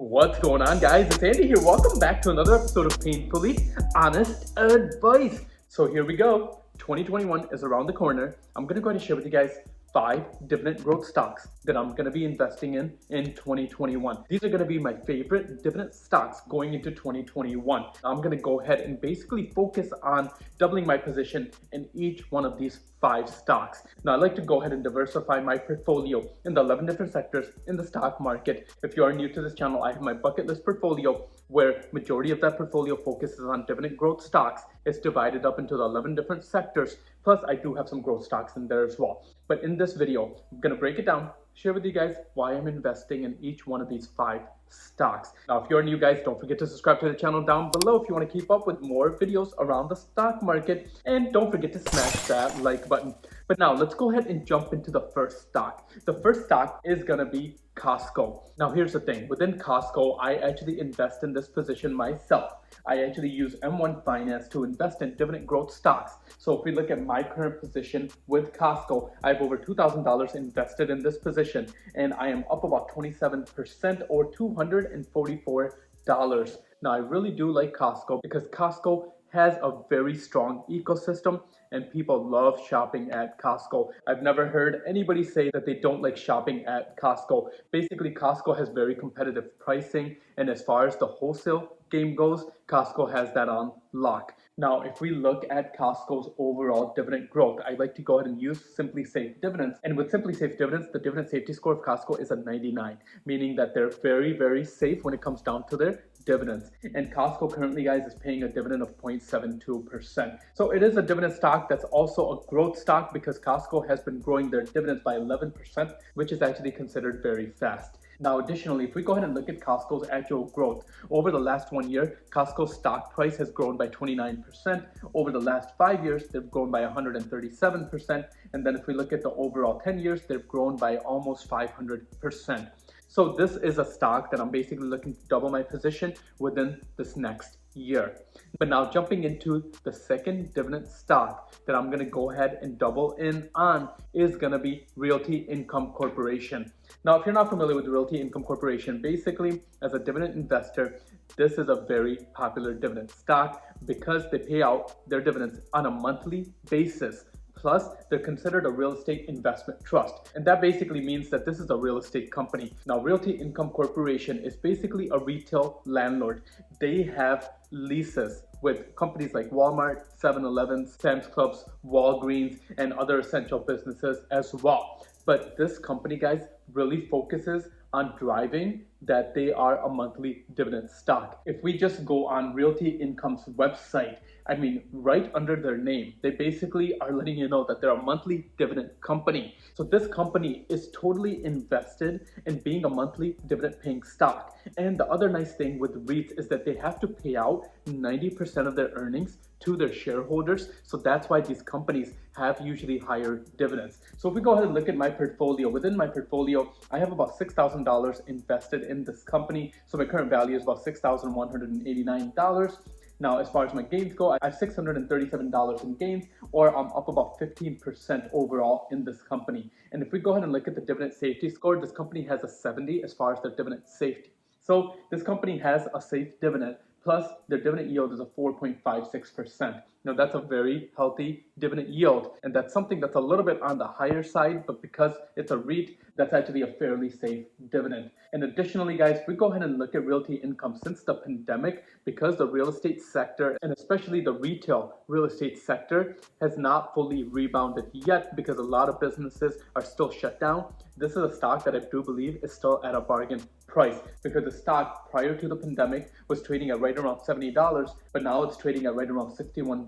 What's going on, guys? It's Andy here. Welcome back to another episode of Painfully Honest Advice. So here we go. 2021 is around the corner. I'm going to go ahead and share with you guys 5 dividend growth stocks that I'm going to be investing in 2021. These are going to be my favorite dividend stocks going into 2021. I'm going to go ahead and basically focus on doubling my position in each one of these 5 stocks. Now, I'd like to go ahead and diversify my portfolio in the 11 different sectors in the stock market. If you are new to this channel, I have my bucket list portfolio where majority of that portfolio focuses on dividend growth stocks. It's divided up into the 11 different sectors. Plus, I do have some growth stocks in there as well. But in this video, I'm going to break it down, share with you guys why I'm investing in each one of these 5 stocks. Now, if you're new, guys, don't forget to subscribe to the channel down below if you want to keep up with more videos around the stock market. And don't forget to smash that like button. But now let's go ahead and jump into the first stock. The first stock is going to be Costco. Now, here's the thing. Within Costco, I actually invest in this position myself. I actually use M1 Finance to invest in dividend growth stocks. So if we look at my current position with Costco, I have over $2,000 invested in this position, and I am up about 27% or $244. Now, I really do like Costco because Costco has a very strong ecosystem and people love shopping at Costco. I've never heard anybody say that they don't like shopping at Costco. Basically, Costco has very competitive pricing, and as far as the wholesale game goes, Costco has that on lock. Now, if we look at Costco's overall dividend growth, I'd like to go ahead and use Simply Safe Dividends. And with Simply Safe Dividends, the dividend safety score of Costco is a 99, meaning that they're very, very safe when it comes down to their dividends. And Costco currently, guys, is paying a dividend of 0.72%. So it is a dividend stock that's also a growth stock because Costco has been growing their dividends by 11%, which is actually considered very fast. Now, additionally, if we go ahead and look at Costco's actual growth, over the last 1 year, Costco's stock price has grown by 29%. Over the last 5 years, they've grown by 137%. And then if we look at the overall 10 years, they've grown by almost 500%. So this is a stock that I'm basically looking to double my position within this next year. But now jumping into the second dividend stock that I'm going to go ahead and double in on is going to be Realty Income Corporation. Now, if you're not familiar with Realty Income Corporation, basically as a dividend investor, this is a very popular dividend stock because they pay out their dividends on a monthly basis. Plus, they're considered a real estate investment trust. And that basically means that this is a real estate company. Now, Realty Income Corporation is basically a retail landlord. They have leases with companies like Walmart, 7-Eleven, Sam's Clubs, Walgreens, and other essential businesses as well. But this company, guys, really focuses on driving that they are a monthly dividend stock. If we just go on Realty Income's website, I mean, right under their name, they basically are letting you know that they're a monthly dividend company. So this company is totally invested in being a monthly dividend paying stock. And the other nice thing with REITs is that they have to pay out 90% of their earnings to their shareholders. So that's why these companies have usually higher dividends. So if we go ahead and look at my portfolio, within my portfolio, I have about $6,000 invested in this company. So my current value is about $6,189. Now, as far as my gains go, I have $637 in gains, or I'm up about 15% overall in this company. And if we go ahead and look at the dividend safety score, this company has a 70 as far as their dividend safety. So this company has a safe dividend, plus their dividend yield is a 4.56%. Now, that's a very healthy dividend yield, and that's something that's a little bit on the higher side, but because it's a REIT, that's actually a fairly safe dividend. And additionally, guys, if we go ahead and look at Realty Income since the pandemic, because the real estate sector, and especially the retail real estate sector, has not fully rebounded yet because a lot of businesses are still shut down, this is a stock that I do believe is still at a bargain price because the stock prior to the pandemic was trading at right around $70, but now it's trading at right around $61.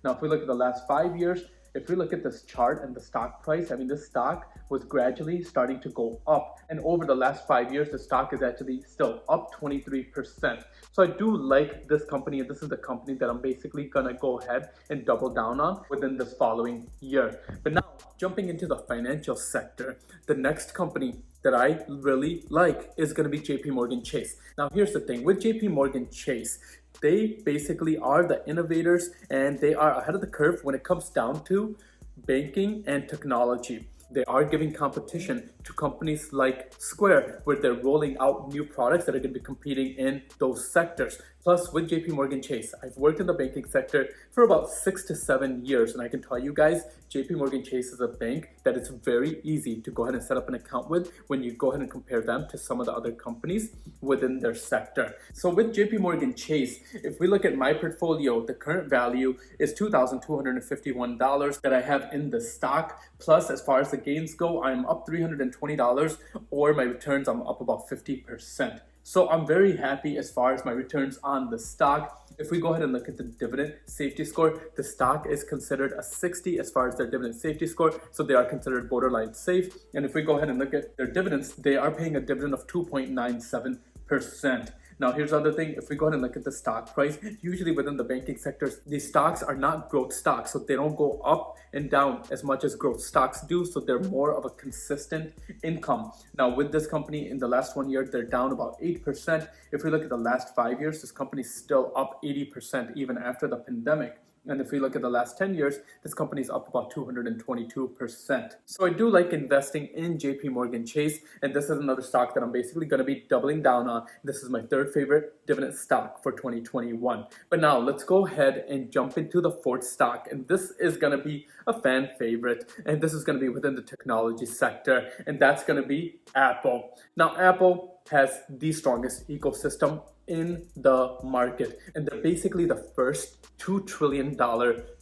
Now, if we look at the last 5 years, if we look at this chart and the stock price, I mean, this stock was gradually starting to go up. And over the last 5 years, the stock is actually still up 23%. So I do like this company, and this is the company that I'm basically gonna go ahead and double down on within this following year. But now, jumping into the financial sector, the next company that I really like is gonna be JP Morgan Chase. Now, here's the thing, with JP Morgan Chase, they basically are the innovators and they are ahead of the curve when it comes down to banking and technology. they are giving competition to companies like Square, where they're rolling out new products that are going to be competing in those sectors. Plus, with JP Morgan Chase, I've worked in the banking sector for about 6 to 7 years, and I can tell you guys, JP Morgan Chase is a bank that it's very easy to go ahead and set up an account with when you go ahead and compare them to some of the other companies within their sector. So with JP Morgan Chase, if we look at my portfolio, the current value is $2,251 that I have in the stock. Plus, as far as the gains go, I'm up $320, or my returns, I'm up about 50%. So I'm very happy as far as my returns on the stock. If we go ahead and look at the dividend safety score, the stock is considered a 60 as far as their dividend safety score. So they are considered borderline safe. And if we go ahead and look at their dividends, they are paying a dividend of 2.97%. Now, here's the other thing. If we go ahead and look at the stock price, usually within the banking sectors, these stocks are not growth stocks. So they don't go up and down as much as growth stocks do. So they're more of a consistent income. Now, with this company in the last 1 year, they're down about 8%. If we look at the last 5 years, this company's still up 80% even after the pandemic. And if we look at the last 10 years, this company is up about 222%. So I do like investing in JP Morgan Chase, and this is another stock that I'm basically going to be doubling down on. This is my third favorite dividend stock for 2021. But now let's go ahead and jump into the fourth stock, and this is going to be a fan favorite, and this is going to be within the technology sector, and that's going to be Apple. Now, Apple has the strongest ecosystem in the market, and they're basically the first $2 trillion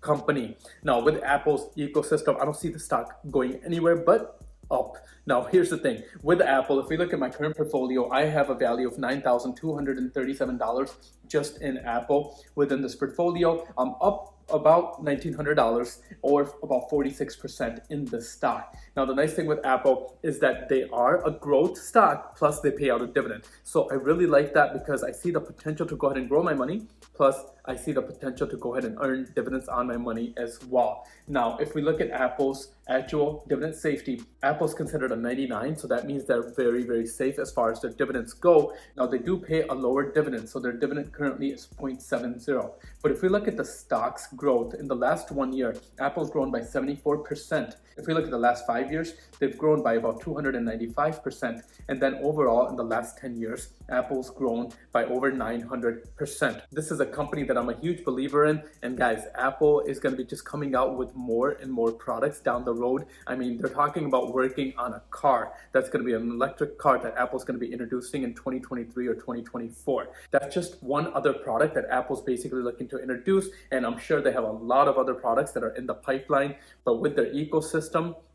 company. Now, with Apple's ecosystem, I don't see the stock going anywhere but up. Now, here's the thing. With Apple, if we look at my current portfolio, I have a value of $9,237 just in Apple. Within this portfolio, I'm up about $1,900, or about 46% in the stock. Now, the nice thing with Apple is that they are a growth stock, plus they pay out a dividend. So I really like that because I see the potential to go ahead and grow my money, plus I see the potential to go ahead and earn dividends on my money as well. Now, if we look at Apple's actual dividend safety, Apple's considered a 99, so that means they're very, very safe as far as their dividends go. Now, they do pay a lower dividend, so their dividend currently is 0.70. But if we look at the stock's growth in the last 1 year, Apple's grown by 74%. If we look at the last 5 years, they've grown by about 295%. And then overall, in the last 10 years, Apple's grown by over 900%. This is a company that I'm a huge believer in. And guys, Apple is going to be just coming out with more and more products down the road. I mean, they're talking about working on a car that's going to be an electric car that Apple's going to be introducing in 2023 or 2024. That's just one other product that Apple's basically looking to introduce. And I'm sure they have a lot of other products that are in the pipeline. But with their ecosystem,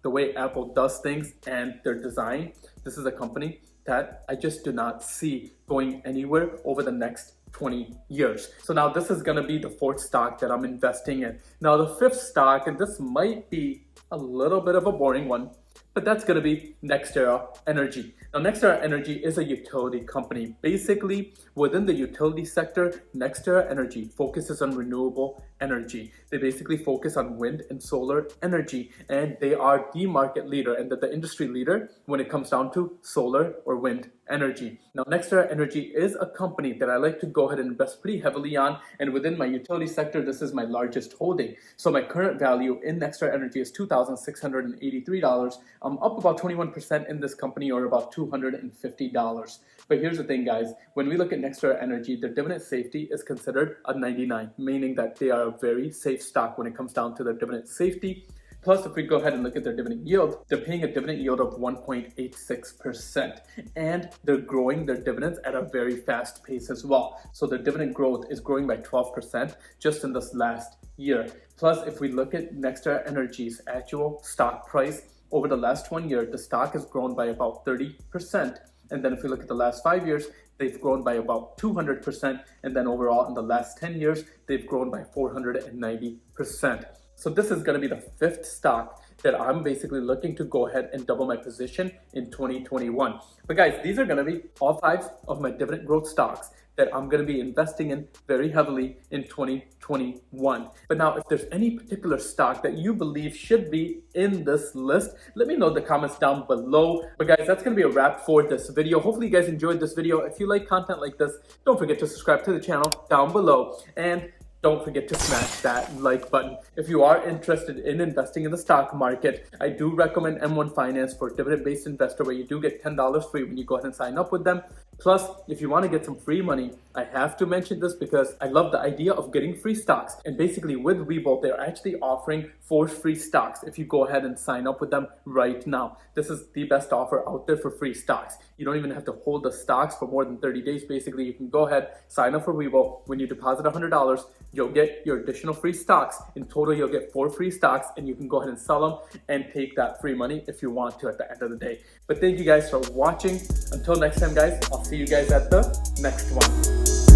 the way Apple does things and their design, this is a company that I just do not see going anywhere over the next 20 years. So now this is going to be the fourth stock that I'm investing in. Now the fifth stock, and this might be a little bit of a boring one, but that's going to be NextEra Energy. Now, NextEra Energy is a utility company. Basically, within the utility sector, NextEra Energy focuses on renewable energy. They basically focus on wind and solar energy, and they are the market leader and the industry leader when it comes down to solar or wind energy. Now, NextEra Energy is a company that I like to go ahead and invest pretty heavily on, and within my utility sector, this is my largest holding. So my current value in NextEra Energy is $2,683. I'm up about 21% in this company, or about $250. But here's the thing, guys. When we look at NextEra Energy, their dividend safety is considered a 99, meaning that they are a very safe stock when it comes down to their dividend safety. Plus, if we go ahead and look at their dividend yield, they're paying a dividend yield of 1.86%. And they're growing their dividends at a very fast pace as well. So their dividend growth is growing by 12% just in this last year. Plus, if we look at NextEra Energy's actual stock price, over the last 1 year, the stock has grown by about 30%. And then if we look at the last 5 years, they've grown by about 200%. And then overall, in the last 10 years, they've grown by 490%. So this is going to be the fifth stock that I'm basically looking to go ahead and double my position in 2021. But guys, these are going to be all 5 of my dividend growth stocks that I'm going to be investing in very heavily in 2021. But now, if there's any particular stock that you believe should be in this list, let me know in the comments down below. But guys, that's going to be a wrap for this video. Hopefully you guys enjoyed this video. If you like content like this, don't forget to subscribe to the channel down below. And don't forget to smash that like button. If you are interested in investing in the stock market, I do recommend M1 Finance for dividend-based investor, where you do get $10 free when you go ahead and sign up with them. Plus, if you want to get some free money, I have to mention this because I love the idea of getting free stocks. And basically with Webull, they're actually offering 4 free stocks if you go ahead and sign up with them right now. This is the best offer out there for free stocks. You don't even have to hold the stocks for more than 30 days. Basically, you can go ahead, sign up for Webull. When you deposit $100, you'll get your additional free stocks. In total, you'll get 4 free stocks, and you can go ahead and sell them and take that free money if you want to at the end of the day. But thank you guys for watching. Until next time, guys, I'll see you guys at the next one.